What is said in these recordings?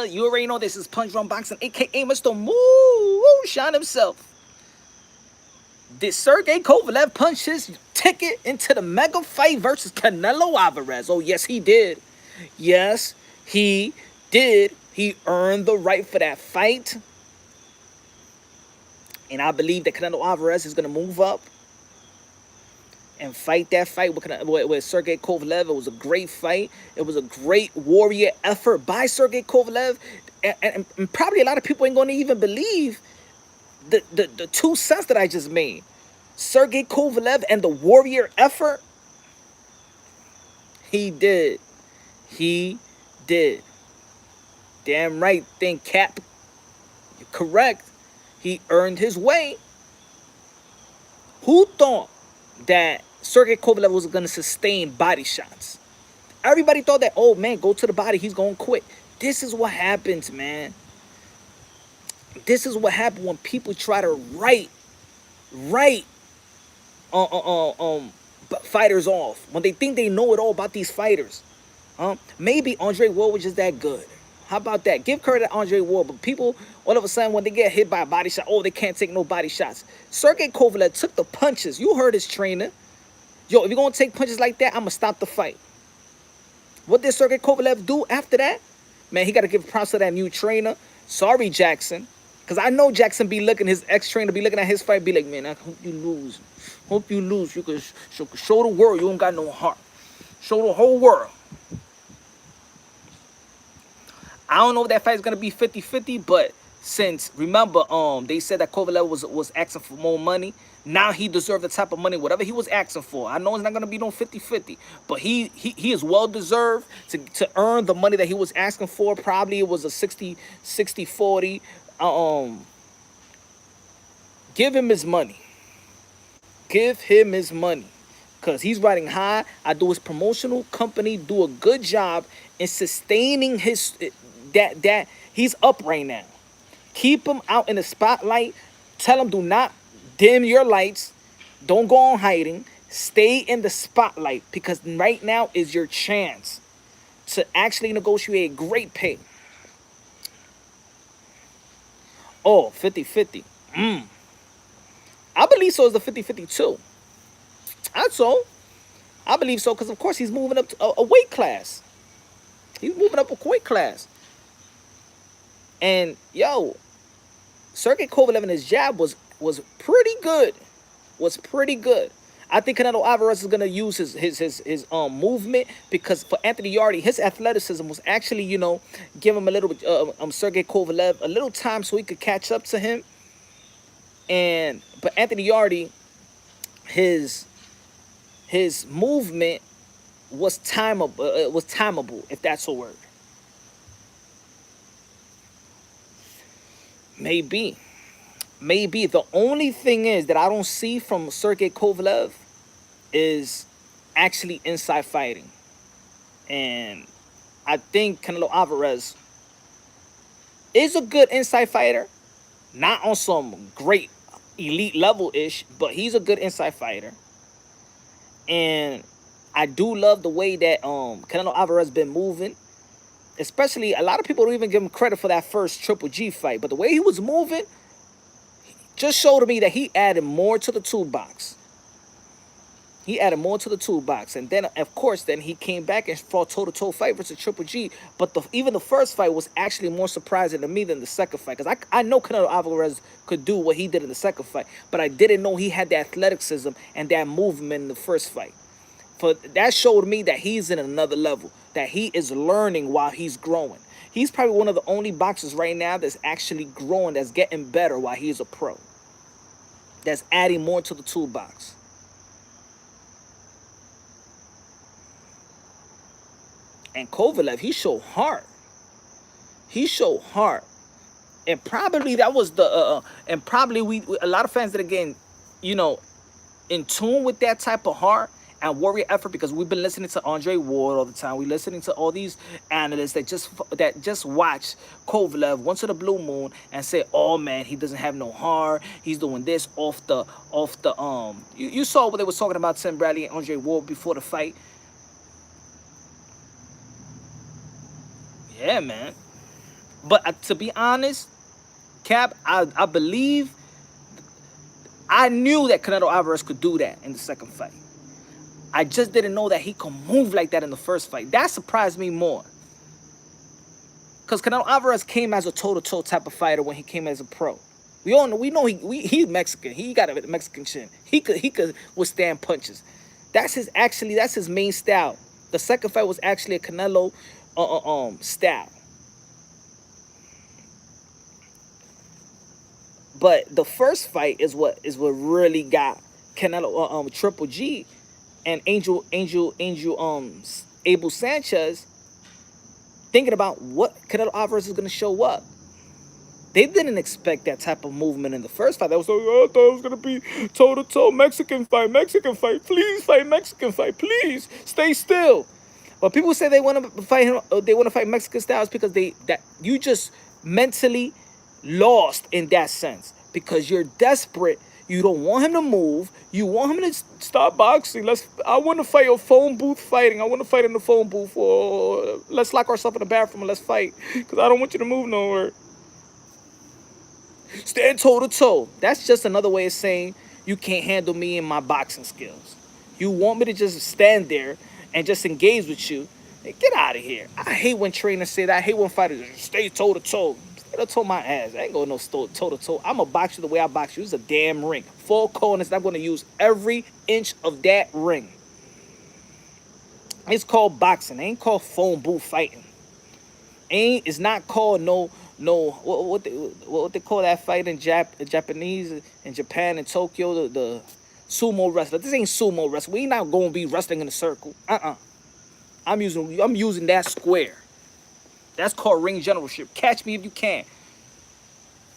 Media. You already know this is Punch Drunk Boxing, aka Mr. Moonshine himself. Did Sergey Kovalev punch his ticket into the mega fight versus Canelo Alvarez? Oh, yes, he did. Yes, he did. He earned the right for that fight. And I believe that Canelo Alvarez is going to move up and fight that fight with Sergey Kovalev. It was a great fight. It was a great warrior effort by Sergey Kovalev. And probably a lot of people ain't going to even believe the 2 cents that I just made. Sergey Kovalev and the warrior effort. He did. He did. Damn right, think Cap. You're correct. He earned his way. Who thought that Sergey Kovalev was going to sustain body shots? Everybody thought that, oh man, go to the body, he's going to quit. This is what happens, man. This is what happens when people try to write fighters off. When they think they know it all about these fighters. Maybe Andre Ward was just that good. How about that? Give credit to Andre Ward, but people, all of a sudden, when they get hit by a body shot, oh, they can't take no body shots. Sergey Kovalev took the punches. You heard his trainer. Yo, if you're going to take punches like that, I'm going to stop the fight. What did Sergey Kovalev do after that? Man, he got to give props to that new trainer. Sorry, Jackson. Because I know Jackson be looking, his ex-trainer be looking at his fight, be like, man, I hope you lose. Hope you lose. You can show the world you don't got no heart. Show the whole world. I don't know if that fight's going to be 50-50, but since, remember, they said that Kovalev was asking for more money. Now he deserved the type of money, whatever he was asking for. I know it's not going to be no 50-50, but he is well-deserved to earn the money that he was asking for. Probably it was a 60-40. Give him his money. Give him his money. Because he's riding high. I do his promotional company do a good job in sustaining his... that he's up right now. Keep him out in the spotlight. Tell him do not dim your lights. Don't go on hiding. Stay in the spotlight because right now is your chance to actually negotiate great pay. Oh, 50-50. I believe so. Is the 50-50 too. That's all. I believe so because of course he's moving up to a weight class. He's moving up a weight class. And yo, Sergey Kovalev and his jab was pretty good. Was pretty good. I think Canelo Alvarez is gonna use his movement because for Anthony Yarde, his athleticism was actually, you know, give him a little Sergey Kovalev a little time so he could catch up to him. But Anthony Yarde, his movement was timeable, if that's a word. Maybe. The only thing is that I don't see from Sergey Kovalev is actually inside fighting. And I think Canelo Alvarez is a good inside fighter. Not on some great elite level-ish, but he's a good inside fighter. And I do love the way that Canelo Alvarez been moving. Especially, a lot of people don't even give him credit for that first Triple G fight. But the way he was moving just showed me that he added more to the toolbox. He added more to the toolbox. And then, of course, then he came back and fought toe-to-toe fight versus Triple G. But even the first fight was actually more surprising to me than the second fight. Because I know Canelo Alvarez could do what he did in the second fight. But I didn't know he had the athleticism and that movement in the first fight. That showed me that he's in another level. That he is learning while he's growing. He's probably one of the only boxers right now that's actually growing, that's getting better while he's a pro. That's adding more to the toolbox. And Kovalev, he showed heart. He showed heart. And probably that was the, and probably a lot of fans that are getting, you know, in tune with that type of heart and warrior effort, because we've been listening to Andre Ward all the time. We're listening to all these analysts that just watch Kovalev once in a blue moon and say, "Oh man, he doesn't have no heart. He's doing this off the You saw what they was talking about Tim Bradley and Andre Ward before the fight. Yeah, man. But to be honest, Cap, I believe, I knew that Canelo Alvarez could do that in the second fight. I just didn't know that he could move like that in the first fight. That surprised me more. Because Canelo Alvarez came as a toe-to-toe type of fighter when he came as a pro. We know he's Mexican. He got a Mexican chin. He could withstand punches. That's his main style. The second fight was actually a Canelo style. But the first fight is what really got Canelo Triple G and Abel Sanchez thinking about what Canelo Alvarez is gonna show up. They didn't expect that type of movement in the first fight. They was like, oh, I thought it was gonna be toe to toe, Mexican fight, please fight Mexican fight, please stay still. But people say they want to fight him, they want to fight Mexican styles because you just mentally lost in that sense because you're desperate. You don't want him to move. You want him to stop boxing. I want to fight a phone booth fighting. I want to fight in the phone booth. Or let's lock ourselves in the bathroom and let's fight because I don't want you to move nowhere. Stand toe to toe. That's just another way of saying you can't handle me and my boxing skills. You want me to just stand there and just engage with you? Hey, get out of here. I hate when trainers say that. I hate when fighters stay toe to toe. Stay to toe my ass. I ain't going no toe to toe. I'm going to box you the way I box you. It's a damn ring. Four corners. I'm going to use every inch of that ring. It's called boxing. It ain't called phone booth fighting. It's not called no what they call that fight in Japanese in Japan and Tokyo, the sumo wrestler. This ain't sumo wrestling. We not gonna be wrestling in a circle. I'm using that square. That's called ring generalship. Catch me if you can.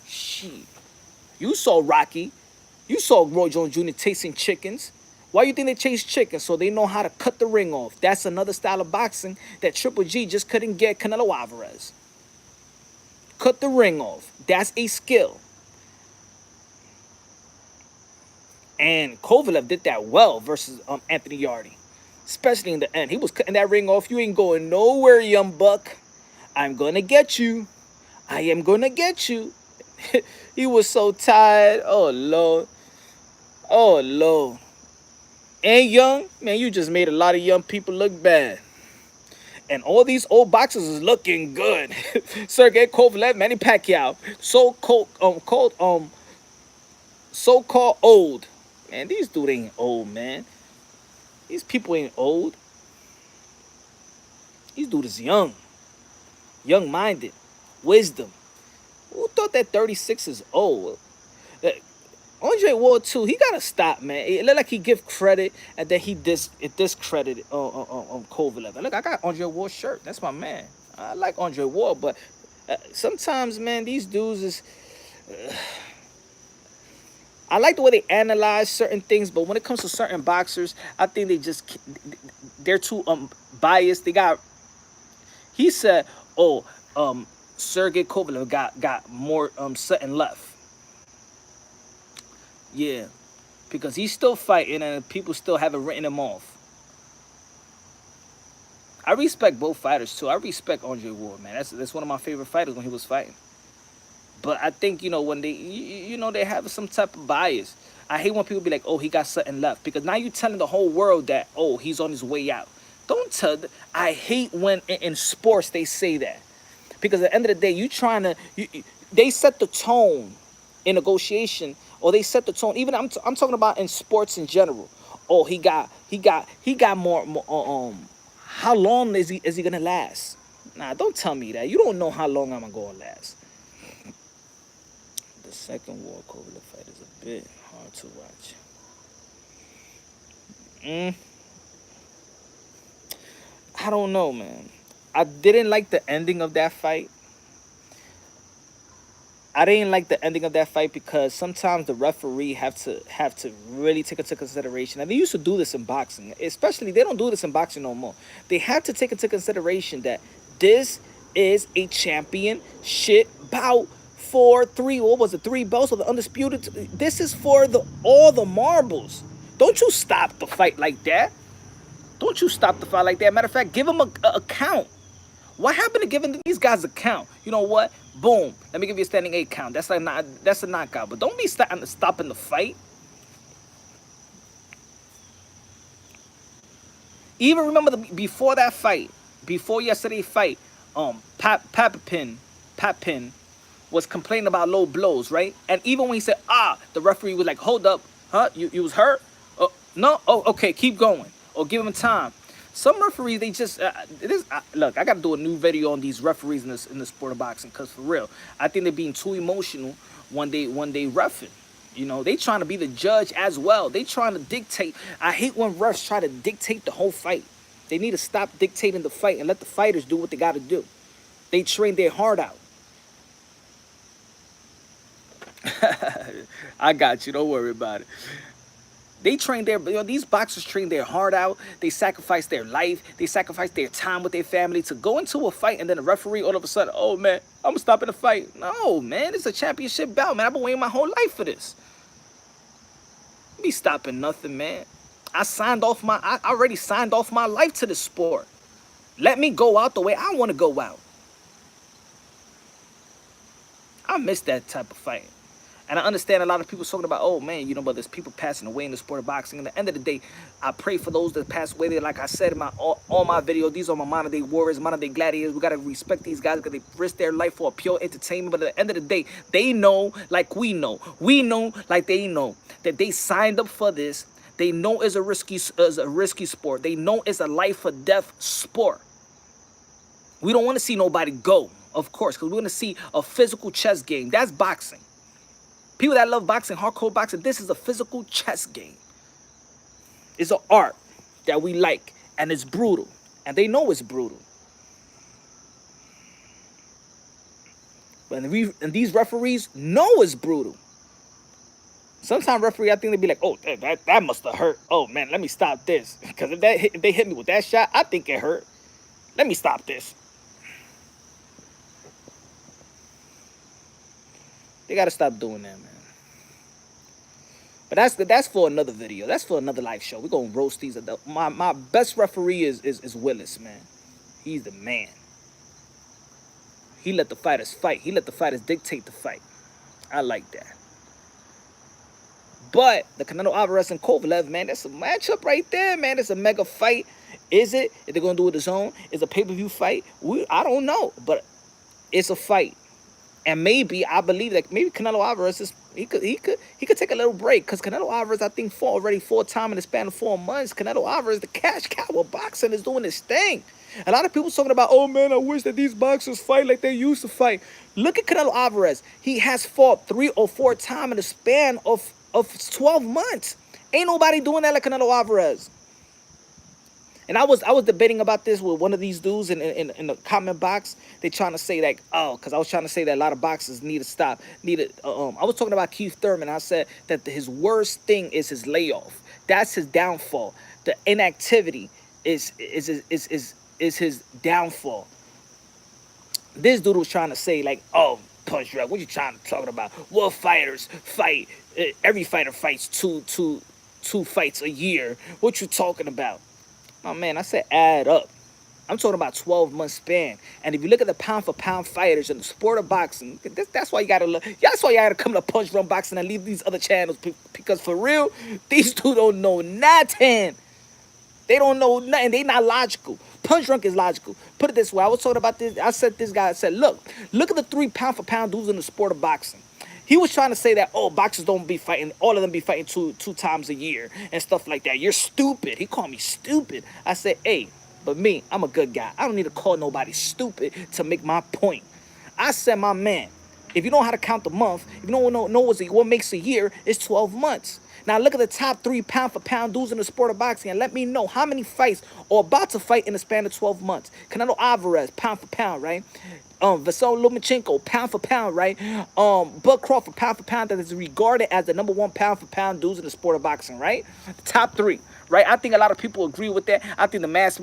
Shit. You saw Rocky. You saw Roy Jones Jr. chasing chickens. Why you think they chase chickens? So they know how to cut the ring off. That's another style of boxing that Triple G just couldn't get Canelo Alvarez. Cut the ring off. That's a skill. And Kovalev did that well versus Anthony Yarde. Especially in the end. He was cutting that ring off. You ain't going nowhere, young buck. I'm going to get you. I am going to get you. He was so tired. Oh, Lord. Oh, Lord. And young, man, you just made a lot of young people look bad. And all these old boxers is looking good. Sergey, Kovalev, Manny Pacquiao, so-called old. Man, these dudes ain't old, man. These people ain't old. These dudes is young-minded, wisdom. Who thought that 36 is old? Andre Ward too. He gotta stop, man. It looked like he give credit and then he discredited Kovalev. Look, I got Andre Ward's shirt. That's my man. I like Andre Ward, but sometimes, man, these dudes is. I like the way they analyze certain things, but when it comes to certain boxers, I think they're too biased. He said, "Oh, Sergey Kovalev got more something left." Yeah, because he's still fighting and people still haven't written him off. I respect both fighters too. I respect Andre Ward, man. That's one of my favorite fighters when he was fighting. But I think, when they have some type of bias. I hate when people be like, oh, he got something left. Because now you're telling the whole world that, oh, he's on his way out. Don't tell. I hate when in sports they say that. Because at the end of the day, they set the tone in negotiation, or they set the tone. Even I'm talking about in sports in general. Oh, he got more. How long is he gonna last? Nah, don't tell me that. You don't know how long I'm gonna last. The second War Kovalev fight is a bit hard to watch. I don't know, man. I didn't like the ending of that fight. I didn't like the ending of that fight because sometimes the referee have to really take into consideration. And they used to do this in boxing. Especially, they don't do this in boxing no more. They have to take into consideration that this is a championship bout for three belts or the undisputed. This is for all the marbles. Don't you stop the fight like that. Don't you stop the fight like that. Matter of fact, give them a count. What happened to giving these guys a count? You know what? Boom. Let me give you a standing 8 count. That's like not, that's a knockout. But don't be stopping the fight. Even remember before that fight, before yesterday's fight, Papin was complaining about low blows, right? And even when he said, the referee was like, hold up, huh? You was hurt? Oh, no? Oh, okay, keep going. Or give him time. Some referees, they just, look, I got to do a new video on these referees in the sport of boxing, because for real, I think they're being too emotional when they reffing. You know, they trying to be the judge as well. They trying to dictate. I hate when refs try to dictate the whole fight. They need to stop dictating the fight and let the fighters do what they got to do. They train their heart out. I got you. Don't worry about it. They train their, these boxers train their heart out. They sacrifice their life. They sacrifice their time with their family to go into a fight, and then the referee all of a sudden, oh man, I'm stopping the fight. No, man, it's a championship bout, man. I've been waiting my whole life for this. Be stopping nothing, man. I already signed off my life to the sport. Let me go out the way I want to go out. I miss that type of fight. And I understand a lot of people talking about, oh man, you know, but there's people passing away in the sport of boxing. At the end of the day, I pray for those that pass away. Like I said in all my videos, these are my modern day warriors, modern day gladiators. We gotta respect these guys because they risk their life for a pure entertainment. But at the end of the day, they know like we know. We know like they know that they signed up for this. They know it's a risky sport. They know it's a life or death sport. We don't want to see nobody go, of course, because we want to see a physical chess game. That's boxing. People that love boxing, hardcore boxing, this is a physical chess game. It's an art that we like, and it's brutal. And they know it's brutal. And these referees know it's brutal. Sometimes referee, I think they be like, oh, that must have hurt. Oh, man, let me stop this. Because if they hit me with that shot, I think it hurt. Let me stop this. They got to stop doing that, man. But that's for another video. That's for another live show. We're going to roast these. My best referee is Willis, man. He's the man. He let the fighters fight. He let the fighters dictate the fight. I like that. But the CANELO Alvarez and Kovalev, man, that's a matchup right there, man. It's a mega fight. Is it? If they're going to do it his own? It's a pay-per-view fight? I don't know. But it's a fight. And maybe, I believe that maybe CANELO Alvarez he could take a little break, because CANELO Alvarez, I think, already 4 times in the span of 4 months. CANELO Alvarez, the cash cow of boxing, is doing his thing. A lot of people talking about, oh man, I wish that these boxers fight like they used to fight. Look at CANELO Alvarez. He has fought 3 or 4 times in the span of 12 months. Ain't nobody doing that like CANELO Alvarez. And I was debating about this with one of these dudes in the comment box. They trying to say like, oh, because I was trying to say that a lot of boxers need to stop. I was talking about Keith Thurman. I said that his worst thing is his layoff. That's his downfall. The inactivity is his downfall. This dude was trying to say like, oh, Punch Drunk, what you trying to talk about? Well, fighters fight. Every fighter fights two fights a year. What you talking about? Oh man, I said add up. I'm talking about 12-month span. And if you look at the pound-for-pound fighters in the sport of boxing, that's why you gotta look. That's why you gotta come to Punch Drunk Boxing and leave these other channels, because for real, these two don't know nothing. They don't know nothing. They not logical. Punch Drunk is logical. Put it this way. I was talking about this. I said this guy. I said, look at the 3 pound-for-pound dudes in the sport of boxing. He was trying to say that, oh, boxers don't be fighting, all of them be fighting two times a year and stuff like that. You're stupid. He called me stupid. I said, hey, but me, I'm a good guy. I don't need to call nobody stupid to make my point. I said, my man, if you know how to count the month, if you don't know what makes a year, it's 12 months. Now look at the top 3 pound-for-pound dudes in the sport of boxing and let me know how many fights are about to fight in the span of 12 months. CANELO Alvarez, pound-for-pound, right? Vasily Lomachenko, pound-for-pound, right? Bud Crawford, pound-for-pound, that is regarded as the #1 pound-for-pound dudes in the sport of boxing, right? The top 3, right? I think a lot of people agree with that. I think the mass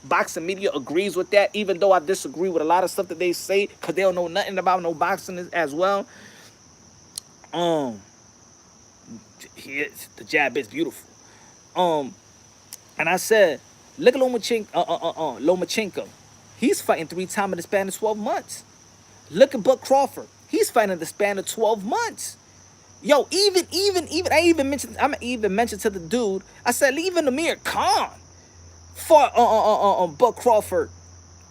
boxing media agrees with that, even though I disagree with a lot of stuff that they say, because they don't know nothing about no boxing as well. The jab is beautiful. And I said, look at Lomachenko. He's fighting 3 times in the span of 12 months. Look at Bud Crawford. He's fighting in the span of 12 months. Yo, I even mentioned to the dude, I said, even Amir Khan fought Bud Crawford,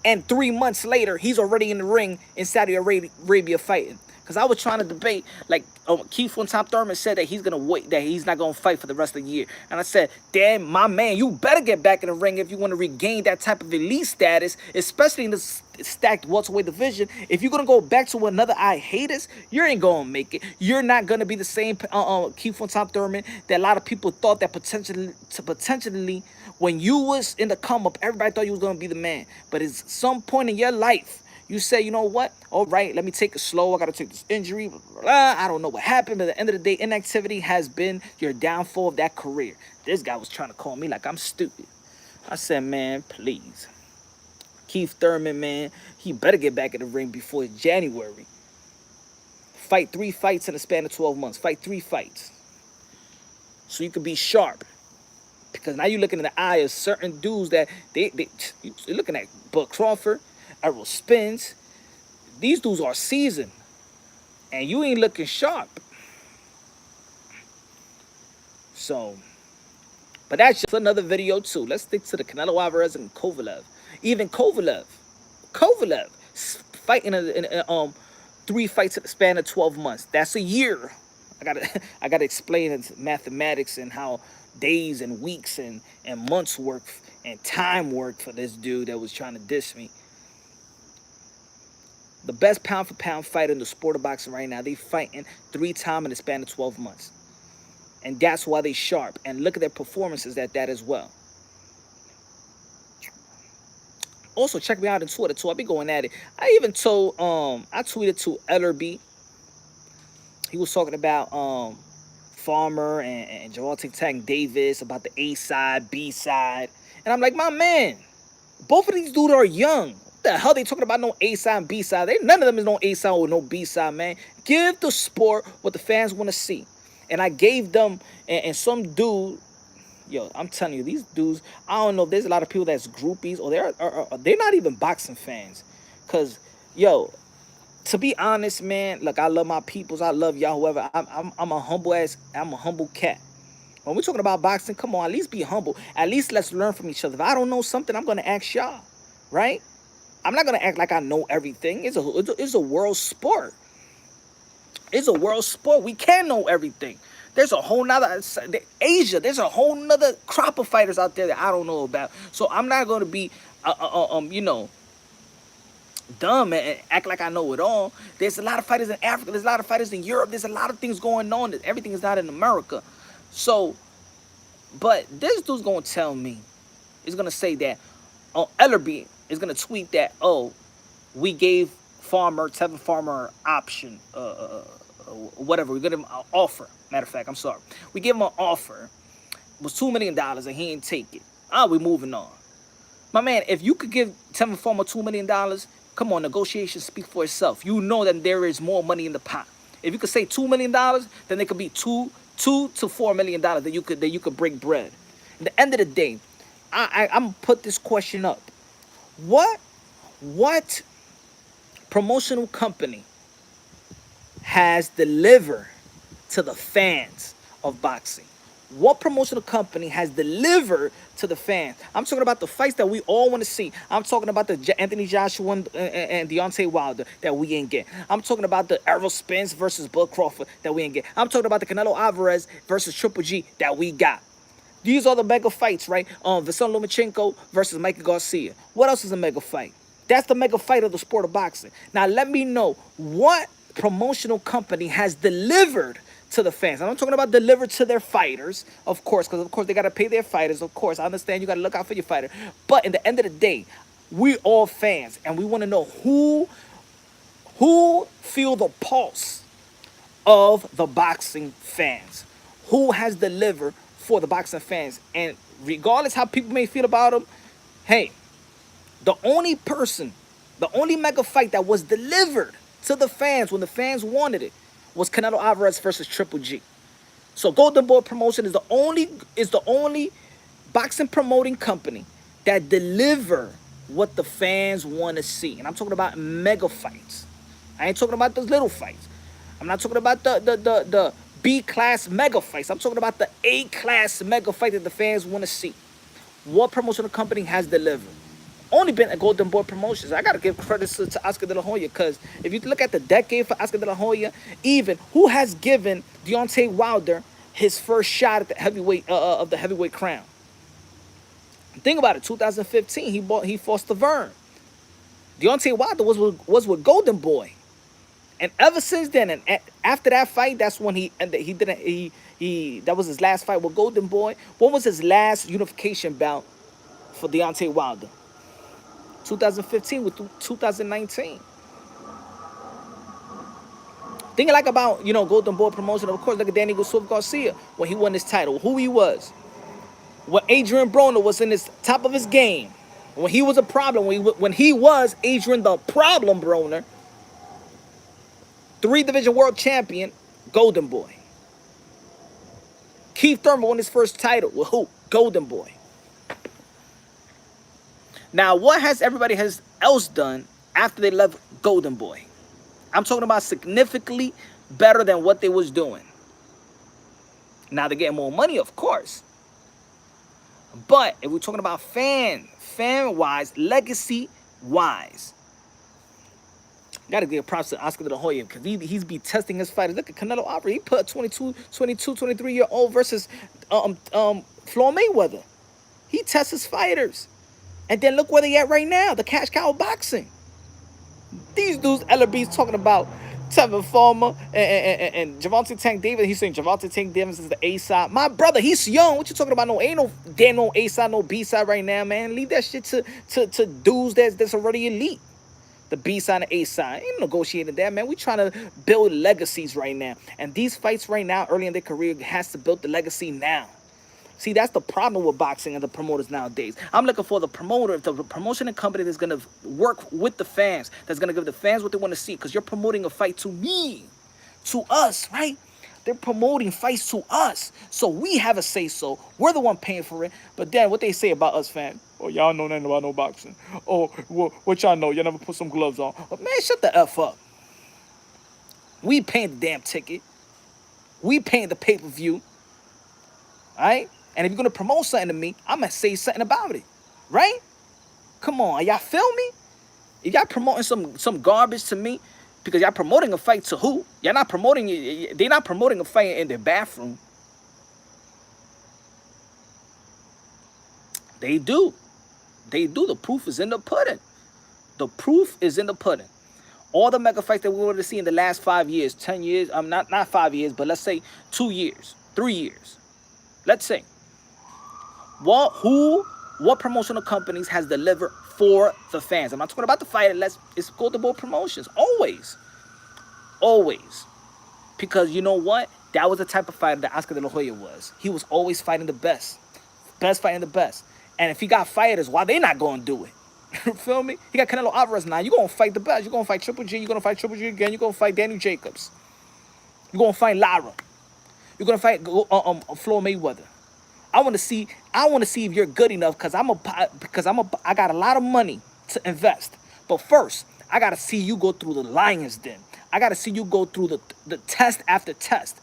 and 3 months later, he's already in the ring in Saudi Arabia fighting. Because I was trying to debate, like, Keith one time Thurman said that he's going to wait, that he's not going to fight for the rest of the year. And I said, damn, my man, you better get back in the ring if you want to regain that type of elite status, especially in the stacked welterweight division. If you're going to go back to another I haters, you ain't going to make it. You're not going to be the same Keith one time Thurman that a lot of people thought that potentially when you was in the come up, everybody thought you was going to be the man. But at some point in your life, you say, you know what? All right, let me take it slow. I got to take this injury. Blah, blah, blah. I don't know what happened. But at the end of the day, inactivity has been your downfall of that career. This guy was trying to call me like I'm stupid. I said, man, please. Keith Thurman, man, he better get back in the ring before January. Fight 3 fights in the span of 12 months. Fight 3 fights. So you can be sharp. Because now you're looking in the eye of certain dudes that you're looking at Bud Crawford, Errol Spence. These dudes are seasoned, and you ain't looking sharp. So, but that's just another video too. Let's stick to the Canelo Alvarez and Kovalev. Even Kovalev fighting in 3 fights in the span of 12 months. That's a year. I gotta explain it, mathematics and how days and weeks and months work and time work for this dude that was trying to diss me. The best pound for pound fighter in the sport of boxing right now, they fighting 3 times in the span of 12 months. And that's why they sharp. And look at their performances at that as well. Also, check me out on Twitter too. I be going at it. I even told, I tweeted to Ellerby. He was talking about Farmer and Gervonta Tank Davis, about the A side, B side. And I'm like, my man, both of these dudes are young. What the hell they talking about no A side and B side? None of them is no A side or no B side, man. Give the sport what the fans want to see. And I gave them, and some dude, yo, I'm telling you, these dudes, I don't know if there's a lot of people that's groupies or they're not even boxing fans. Because, yo, to be honest, man, look, I love my peoples. I love y'all, whoever. I'm a humble cat. When we're talking about boxing, come on, at least be humble. At least let's learn from each other. If I don't know something, I'm going to ask y'all, right? I'm not going to act like I know everything. It's a world sport. It's a world sport. We can know everything. There's a whole nother Asia. There's a whole nother crop of fighters out there that I don't know about. So I'm not going to be, you know, dumb and act like I know it all. There's a lot of fighters in Africa. There's a lot of fighters in Europe. There's a lot of things going on. Everything is not in America. So, but this dude's going to tell me, he's going to say that, Ellerby is going to tweet that, oh, we gave Tevin Farmer an option, whatever. We gave him an offer. Matter of fact, I'm sorry. We gave him an offer. It was $2 million and he didn't take it. We're moving on. My man, if you could give Tevin Farmer $2 million, come on, negotiations speak for itself. You know that there is more money in the pot. If you could say $2 million, then it could be $2 to $4 million that you could break bread. At the end of the day, I'm gonna put this question up. What promotional company has delivered to the fans of boxing? What promotional company has delivered to the fans? I'm talking about the fights that we all want to see. I'm talking about the Anthony Joshua and Deontay Wilder that we ain't get. I'm talking about the Errol Spence versus Bud Crawford that we ain't get. I'm talking about the Canelo Alvarez versus Triple G that we got. These are the mega fights, right? Vasily Lomachenko versus Mikey Garcia. What else is a mega fight? That's the mega fight of the sport of boxing. Now, let me know what promotional company has delivered to the fans. I'm talking about delivered to their fighters, of course, because of course they got to pay their fighters. Of course, I understand you got to look out for your fighter. But in the end of the day, we all fans, and we want to know who feel the pulse of the boxing fans. Who has delivered for the boxing fans? And regardless how people may feel about them, hey, the only mega fight that was delivered to the fans when the fans wanted it was Canelo Alvarez versus Triple G. So Golden Boy Promotion is the only boxing promoting company that deliver what the fans want to see. And I'm talking about mega fights. I ain't talking about those little fights. I'm not talking about the B-class mega fights. I'm talking about the A-class mega fight that the fans want to see. What promotional company has delivered? Only been at Golden Boy Promotions. I gotta give credit to Oscar De La Hoya, because if you look at the decade for Oscar De La Hoya, even who has given Deontay Wilder his first shot at the heavyweight of the heavyweight crown? Think about it. 2015, he fought Stavern. Deontay Wilder was with Golden Boy, and ever since then, and after that fight, that's when he didn't he that was his last fight with Golden Boy. What was his last unification bout for Deontay Wilder? 2015 with 2019. Thinking like about, Golden Boy promotion, of course, look at Danny Swift Garcia when he won his title, who he was. When Adrian Broner was in his top of his game, when he was a problem, when he was Adrian the Problem Broner, 3-division world champion, Golden Boy. Keith Thurman won his first title with who? Golden Boy. Now, what has everybody else done after they left Golden Boy? I'm talking about significantly better than what they was doing. Now they're getting more money, of course. But if we're talking about fan-wise, legacy-wise, got to give props to Oscar De La Hoya, because he's be testing his fighters. Look at Canelo Alvarez. He put 22, 23-year-old versus Floyd Mayweather. He tests his fighters. And then look where they at right now, the cash cow boxing. These dudes, LB's talking about Tevin Farmer and Gervonta Tank Davis. He's saying Gervonta Tank Davis is the A side. My brother, he's young. What you talking about? No, ain't no A side, no B side right now, man. Leave that shit to dudes that's already elite. The B side and A side. Ain't negotiating that, man. We trying to build legacies right now. And these fights right now, early in their career, has to build the legacy now. See, that's the problem with boxing and the promoters nowadays. I'm looking for the promoter, the promotion and company that's going to work with the fans, that's going to give the fans what they want to see, because you're promoting a fight to me, to us, right? They're promoting fights to us, so we have a say-so. We're the one paying for it. But then what they say about us, fans? Oh, y'all know nothing about no boxing. Oh, well, what y'all know? Y'all never put some gloves on. But man, shut the F up. We paying the damn ticket. We paying the pay-per-view. All right? And if you're going to promote something to me, I'm going to say something about it. Right? Come on. Y'all feel me? If y'all promoting some garbage to me, because y'all promoting a fight to who? Y'all not promoting, they're not promoting a fight in their bathroom. They do. They do. The proof is in the pudding. The proof is in the pudding. All the mega fights that we were to see in the last 5 years, 10 years, not 5 years, but let's say 2 years, 3 years. Let's say. What promotional companies has delivered for the fans? I'm not talking about the fight. It's Golden Boy Promotions. Always. Always. Because you know what? That was the type of fighter that Oscar De La Hoya was. He was always fighting the best. Best fighting the best. And if he got fighters, why they not going to do it? You feel me? He got Canelo Alvarez now. You're going to fight the best. You're going to fight Triple G. You're going to fight Triple G again. You're going to fight Daniel Jacobs. You're going to fight Lara. You're going to fight Floyd Mayweather. I want to see if you're good enough, because I got a lot of money to invest. But first, I got to see you go through the lion's den. I got to see you go through the test after test.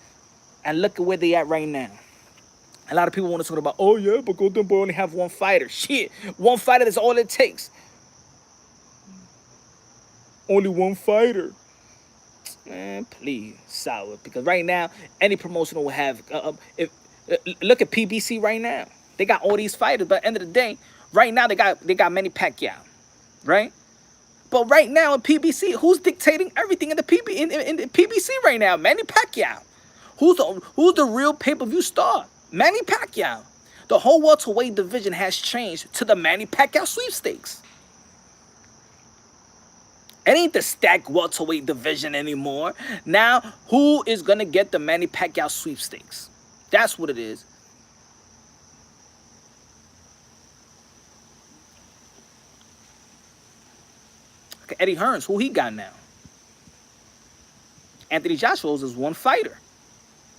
And look at where they at right now. A lot of people want to talk about, oh yeah, but Golden Boy only have one fighter. Shit, one fighter, that's all it takes. Only one fighter. Man, please, sour. Because right now, any promotional will have, look at PBC right now. They got all these fighters, but at the end of the day, right now they got Manny Pacquiao, right? But right now in PBC, who's dictating everything in the PBC right now? Manny Pacquiao. Who's the real pay-per-view star? Manny Pacquiao. The whole welterweight division has changed to the Manny Pacquiao sweepstakes. It ain't the stacked welterweight division anymore. Now, who is going to get the Manny Pacquiao sweepstakes? That's what it is. Okay, Eddie Hearns, who he got now? Anthony Joshua's is one fighter,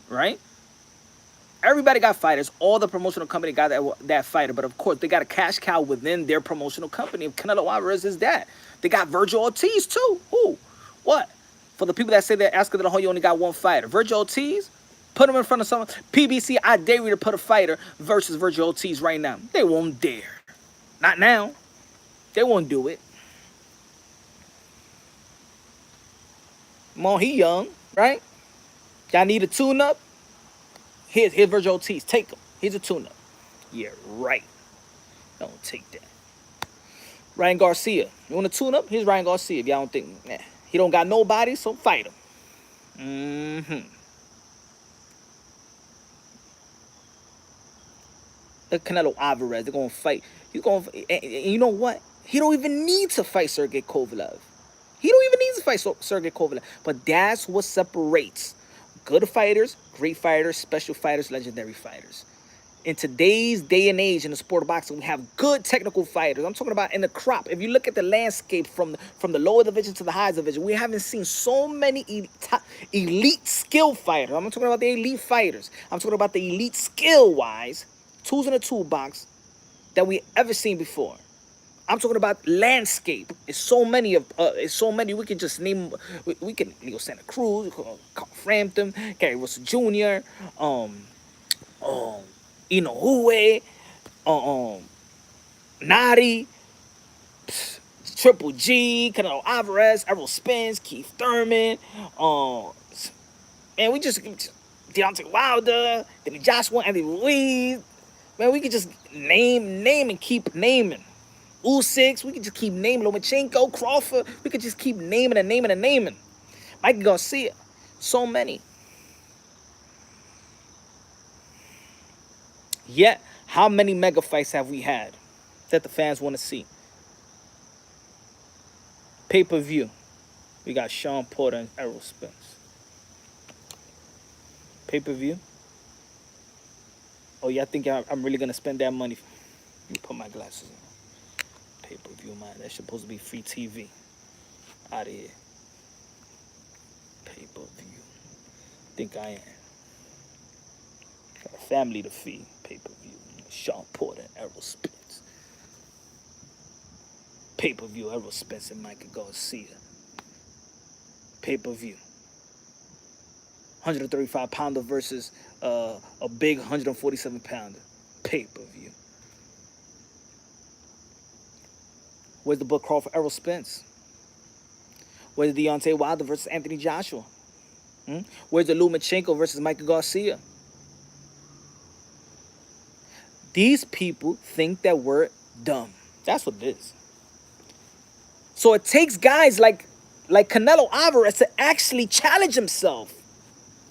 right? everybody got fighters. All the promotional company got that fighter. But of course, they got a cash cow within their promotional company. Canelo Alvarez is that. They got Virgil Ortiz too. Who? What? For the people that say that Oscar de la Hoya only got one fighter, Virgil Ortiz, put him in front of someone. PBC, I dare you to put a fighter versus Virgil Ortiz right now. They won't dare. Not now. They won't do it. Come on, he young, right? Y'all need a tune-up? Here's Virgil Ortiz. Take him. Here's a tune-up. Yeah, right. Don't take that. Ryan Garcia. You want to tune up? Here's Ryan Garcia. If y'all don't think, nah, he don't got nobody, so fight him. The Canelo Alvarez, they're gonna fight. He's gonna, and you know what? He don't even need to fight Sergey Kovalev. He don't even need to fight Sergey Kovalev. But that's what separates good fighters, great fighters, special fighters, legendary fighters. In today's day and age in the sport of boxing, we have good technical fighters. I'm talking about in the crop. If you look at the landscape from the lower division to the high division, we haven't seen so many elite skill fighters. I'm not talking about the elite fighters. I'm talking about the elite skill-wise, tools in the toolbox that we ever seen before. I'm talking about landscape. It's so many of we can just name. We can Leo Santa Cruz, Carl Frampton, Gary Russell Jr., Inoue, Nadi, Triple G, Canelo Alvarez, Errol Spence, Keith Thurman, and we just Deontay Wilder, Danny Joshua, Andy Ruiz. Man, we could just name and keep naming. Usyk, we could just keep naming. Lomachenko, Crawford, we could just keep naming and naming and naming. Mike Garcia, so many. Yet, how many mega fights have we had that the fans want to see? Pay-per-view. We got Sean Porter and Errol Spence. Pay-per-view. Oh, yeah, I think I'm really going to spend that money. Let me put my glasses on. Pay-per-view, man. That's supposed to be free TV. Out of here. Pay-per-view. Think I am. Got a family to feed. Pay-per-view. Sean Porter and Errol Spence. Pay-per-view. Errol Spence and Michael Garcia. Pay-per-view. 135-pounder versus a big 147-pounder. Pay-per-view. Where's the book crawl for Errol Spence? Where's Deontay Wilder versus Anthony Joshua? Where's the Lomachenko versus Michael Garcia? These people think that we're dumb. That's what it is. So it takes guys like Canelo Alvarez to actually challenge himself.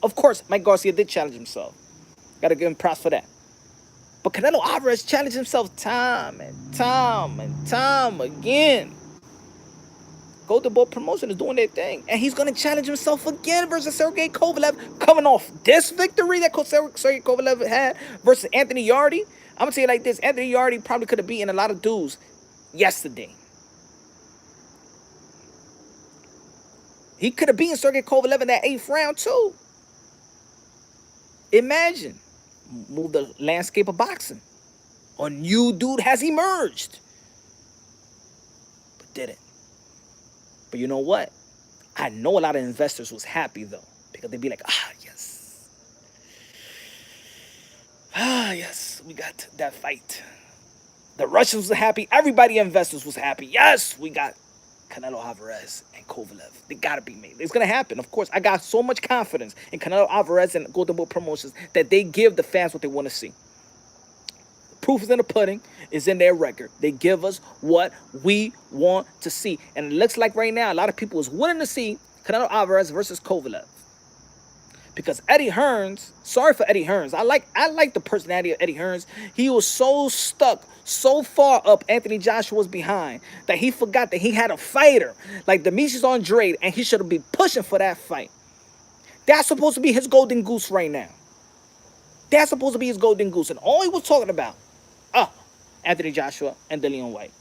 Of course, Mike Garcia did challenge himself. Got to give him props for that. But Canelo Alvarez challenged himself time and time again. Golden Boy Promotion is doing their thing. And he's going to challenge himself again versus Sergey Kovalev. Coming off this victory that Sergey Kovalev had versus Anthony Yarde. I'm going to tell you like this. Anthony Yarde probably could have beaten a lot of dudes yesterday. He could have beaten Sergey Kovalev in that 8th round too. Imagine. Move the landscape of boxing. A new dude has emerged. But didn't. But you know what? I know a lot of investors was happy though. Because they'd be like, yes. Yes, we got that fight. The Russians were happy. Everybody investors was happy. Yes, we got Canelo Alvarez and Kovalev. They gotta be made. It's gonna happen, of course. I got so much confidence in Canelo Alvarez and Golden Boy Promotions that they give the fans what they want to see. The proof is in the pudding, is in their record. They give us what we want to see. And it looks like right now, a lot of people is willing to see Canelo Alvarez versus Kovalev. Because Eddie Hearns, sorry for Eddie Hearns. I like the personality of Eddie Hearns. He was so stuck, so far up Anthony Joshua's behind that he forgot that he had a fighter like Demetrius Andrade and he should have been pushing for that fight. That's supposed to be his golden goose right now. That's supposed to be his golden goose. And all he was talking about, Anthony Joshua and DeLeon White.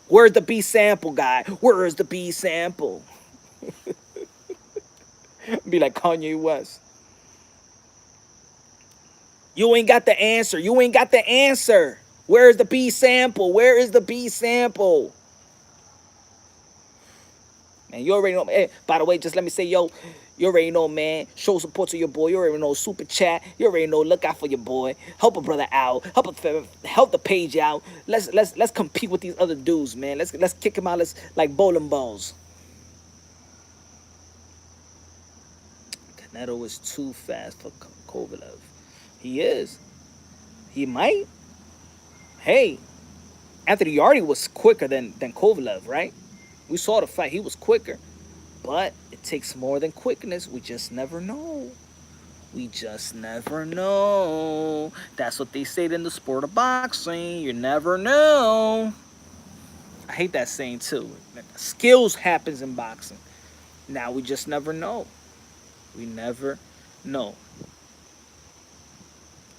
Where's the B sample, guy? Where's the B sample? Be like Kanye West. You ain't got the answer. You ain't got the answer. Where is the B sample? Where is the B sample? Man, you already know. Hey, by the way, just let me say, yo, you already know, man. Show support to your boy. You already know. Super chat. You already know. Look out for your boy. Help a brother out. Help the page out. Let's compete with these other dudes, man. Let's kick him out. Let's like bowling balls. CANELO is too fast for Kovalev. He is. He might. Hey, Anthony Yardy was quicker than Kovalev, right? We saw the fight. He was quicker. But it takes more than quickness. We just never know. We just never know. That's what they say in the sport of boxing. You never know. I hate that saying too. Skills happens in boxing. Now we just never know. We never know.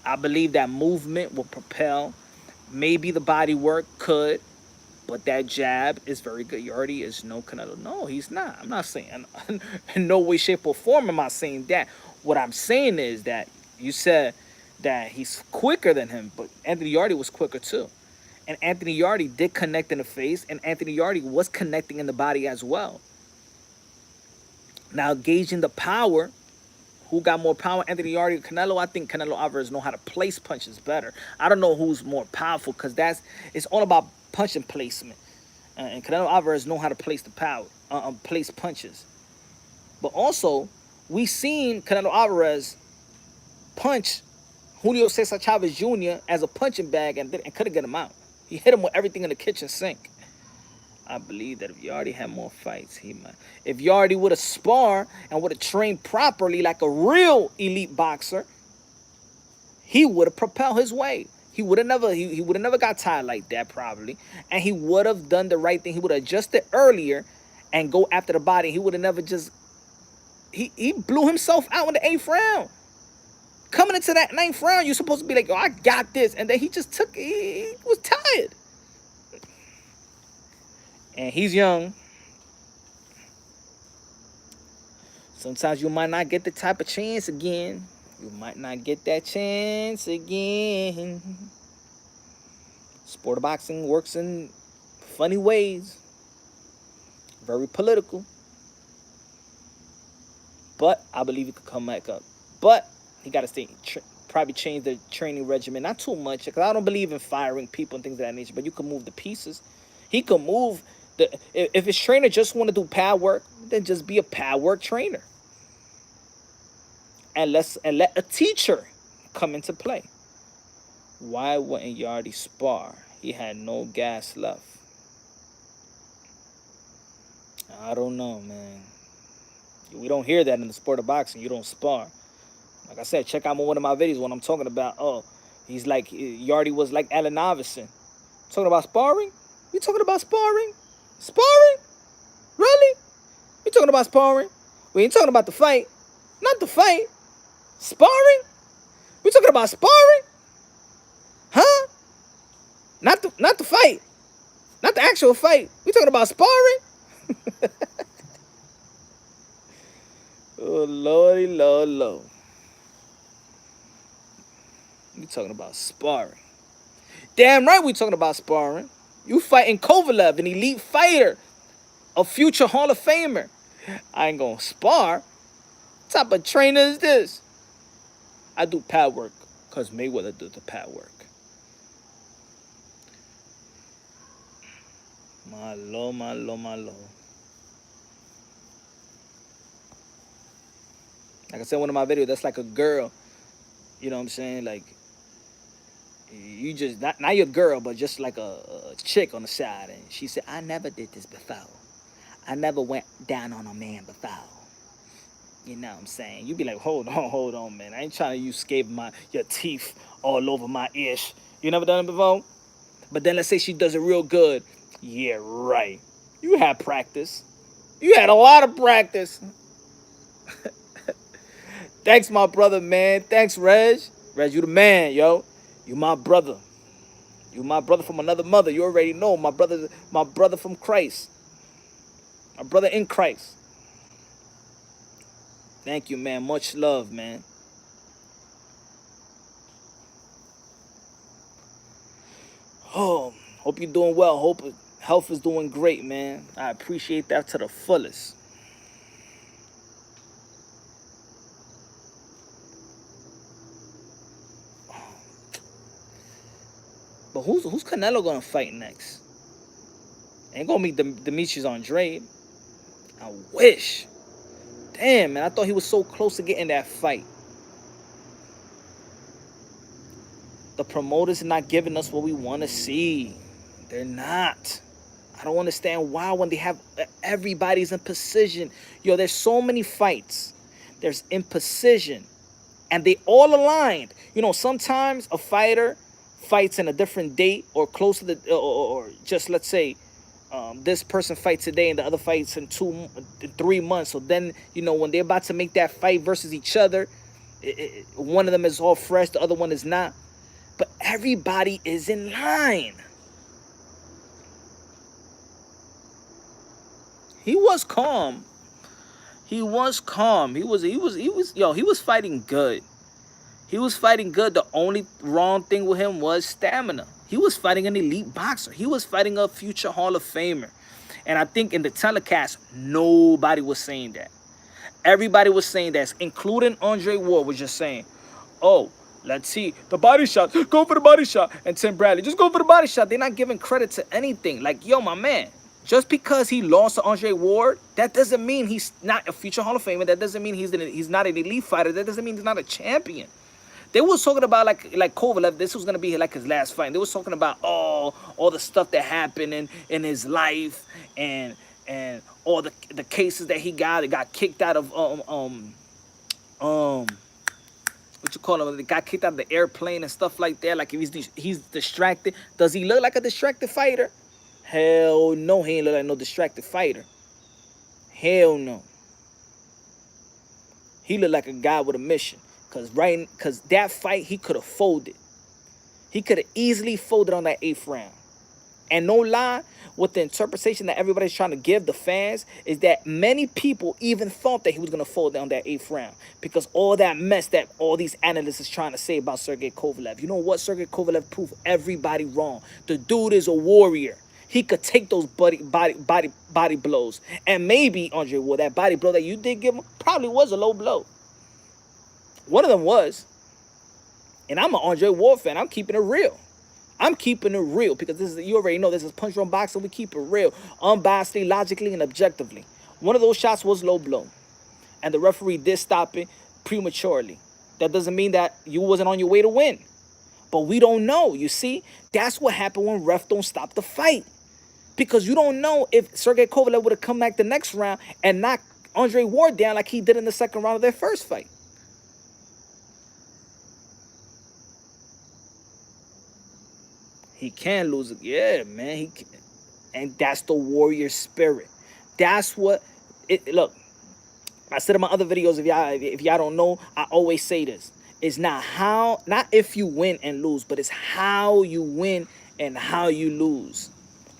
I believe that movement will propel. Maybe the body work could, but that jab is very good. Yardy is no Canelo. No, he's not. I'm not saying in no way, shape, or form am I saying that. What I'm saying is that you said that he's quicker than him, but Anthony Yardy was quicker too. And Anthony Yardy did connect in the face, and Anthony Yardy was connecting in the body as well. Now, gauging the power, who got more power, Anthony Yardy or Canelo? I think Canelo Alvarez know how to place punches better. I don't know who's more powerful because it's all about punching placement. And Canelo Alvarez know how to place the power, place punches. But also, we seen Canelo Alvarez punch Julio Cesar Chavez Jr. as a punching bag and couldn't get him out. He hit him with everything in the kitchen sink. I believe that if Yardy had more fights, he might. If Yardy would have sparred and would have trained properly like a real elite boxer, he would have propelled his way. He would have never got tired like that probably, and he would have done the right thing. He would have adjusted earlier and go after the body. He would have never just he blew himself out in the 8th round. Coming into that 9th round, you're supposed to be like, oh, I got this, and then he just he was tired. And he's young. Sometimes you might not get the type of chance again. You might not get that chance again. Sport of boxing works in funny ways. Very political. But I believe he could come back up. But he got to probably change the training regimen. Not too much, because I don't believe in firing people and things of that nature. But you can move the pieces. He could move. If his trainer just want to do pad work, then just be a pad work trainer. And let a teacher come into play. Why wouldn't Yardy spar? He had no gas left. I don't know, man. We don't hear that in the sport of boxing. You don't spar. Like I said, check out one of my videos when I'm talking about, oh, he's like, Yardy was like Allen Iverson. Talking about sparring? We talking about sparring? Sparring? Really? We talking about sparring? We ain't talking about the fight. Not the fight. Sparring? We talking about sparring? Huh? Not the fight. Not the actual fight. We talking about sparring? Oh, lordy, lord, lord. We talking about sparring. Damn right we talking about sparring. You fighting Kovalev, an elite fighter, a future Hall of Famer. I ain't gonna spar. What type of trainer is this? I do pad work because Mayweather does the pad work. My lord, my lord, my lord. Like I said in one of my videos, that's like a girl. You know what I'm saying? Like, you just, not your girl, but just like a chick on the side. And she said, I never did this before. I never went down on a man before. You know what I'm saying? You be like, hold on, man. I ain't trying to use your teeth all over my ish. You never done it before? But then let's say she does it real good. Yeah, right. You had practice. You had a lot of practice. Thanks, my brother, man. Thanks, Reg. Reg, you the man, yo. You my brother. You my brother from another mother. You already know. My brother from Christ. My brother in Christ. Thank you, man. Much love, man. Oh, hope you're doing well. Hope health is doing great, man. I appreciate that to the fullest. But who's Canelo gonna fight next? Ain't gonna be Demetrius Andrade. I wish. Damn, man, I thought he was so close to getting that fight. The promoters are not giving us what we want to see. They're not. I don't understand why when they have everybody's in precision. Yo, there's so many fights. There's in precision. And they all aligned. You know, sometimes a fighter fights in a different date or close to the, or just let's say, this person fights today and the other fights in 3 months. So then, you know, when they're about to make that fight versus each other, one of them is all fresh, the other one is not. But everybody is in line. He was calm. He was calm. He was fighting good. He was fighting good. The only wrong thing with him was stamina. He was fighting an elite boxer. He was fighting a future Hall of Famer. And I think in the telecast, nobody was saying that. Everybody was saying that, including Andre Ward was just saying, oh, let's see, the body shot, go for the body shot. And Tim Bradley, just go for the body shot. They're not giving credit to anything. Like, yo, my man, just because he lost to Andre Ward, that doesn't mean he's not a future Hall of Famer. That doesn't mean he's not an elite fighter. That doesn't mean he's not a champion. They was talking about like Kovalev, this was gonna be like his last fight. They was talking about all the stuff that happened in his life and all the cases that he got kicked out of what you call him? They got kicked out of the airplane and stuff like that. Like if he's distracted. Does he look like a distracted fighter? Hell no, he ain't look like no distracted fighter. Hell no. He looked like a guy with a mission. Cause that fight he could have folded. He could have easily folded on that 8th round. And no lie, what the interpretation that everybody's trying to give the fans is that many people even thought that he was gonna fold down that 8th round because all that mess that all these analysts is trying to say about Sergey Kovalev. You know what? Sergey Kovalev proved everybody wrong. The dude is a warrior. He could take those body blows. And maybe, Andre Ward, that body blow that you did give him probably was a low blow. One of them was. And I'm an Andre Ward fan. I'm keeping it real. I'm keeping it real because this is, you already know, this is Punch Drunk Boxing. We keep it real, unbiasedly, logically, and objectively. One of those shots was low blow. And the referee did stop it prematurely. That doesn't mean that you wasn't on your way to win. But we don't know. You see, that's what happened when ref don't stop the fight. Because you don't know if Sergey Kovalev would have come back the next round and knocked Andre Ward down like he did in the second round of their first fight. He can lose it. Yeah, man. He can. And that's the warrior spirit. That's what it look. I said in my other videos, if y'all don't know, I always say this. It's not if you win and lose, but it's how you win and how you lose.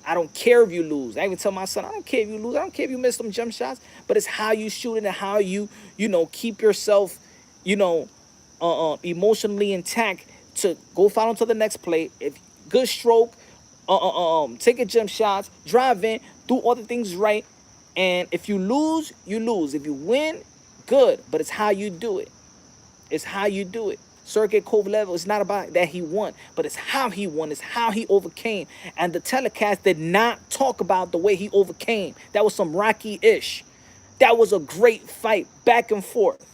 I don't care if you lose. I even tell my son, I don't care if you lose. I don't care if you miss some jump shots, but it's how you shoot it and how you keep yourself, emotionally intact to go follow to the next play. If good stroke, take a jump shots, drive in, do all the things right. And if you lose, you lose. If you win, good. But it's how you do it. It's how you do it. Sergey Kovalev, it's not about that he won, but it's how he won. It's how he overcame. And the telecast did not talk about the way he overcame. That was some Rocky-ish. That was a great fight, back and forth.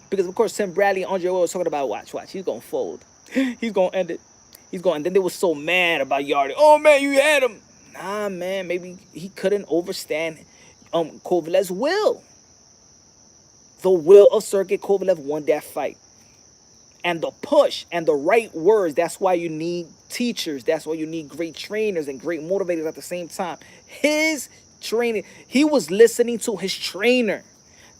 Because, of course, Tim Bradley and Andre Ward was talking about, watch, he's going to fold. He's going to end it. And then they were so mad about Yardy. Oh, man, you had him. Nah, man, maybe he couldn't understand Kovalev's will. The will of Sergey Kovalev won that fight. And the push and the right words, that's why you need teachers. That's why you need great trainers and great motivators at the same time. His training, he was listening to his trainer.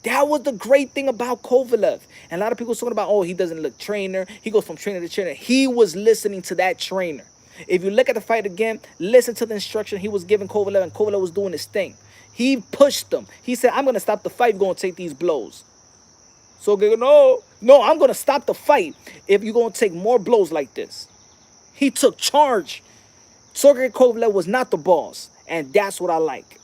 That was the great thing about Kovalev. And a lot of people talking about, oh, he doesn't look trainer. He goes from trainer to trainer. He was listening to that trainer. If you look at the fight again, listen to the instruction he was giving Kovalev, and Kovalev was doing his thing. He pushed him. He said, I'm going to stop the fight. You're going to take these blows. Sergey, no, no, I'm gonna stop the fight if you're gonna take more blows like this. He took charge. Sergey Kovalev was not the boss, and that's what I like.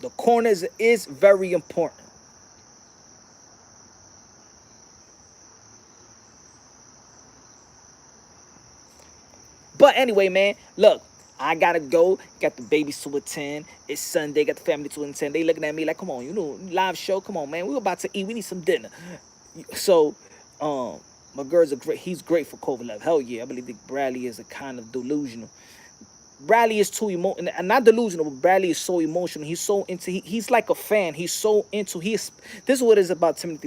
The corners is very important. But anyway, man, look, I gotta go. Got the babies to attend. It's Sunday. Got the family to attend. They looking at me like, come on, you know, live show. Come on, man. We about to eat. We need some dinner. So, my girls are great. He's great for Kovalev. Hell yeah. I believe that Bradley is a kind of delusional. Bradley is too emotional, and not delusional, but Bradley is so emotional. He's so into. He's like a fan. He's so into. This is what it is about Timothy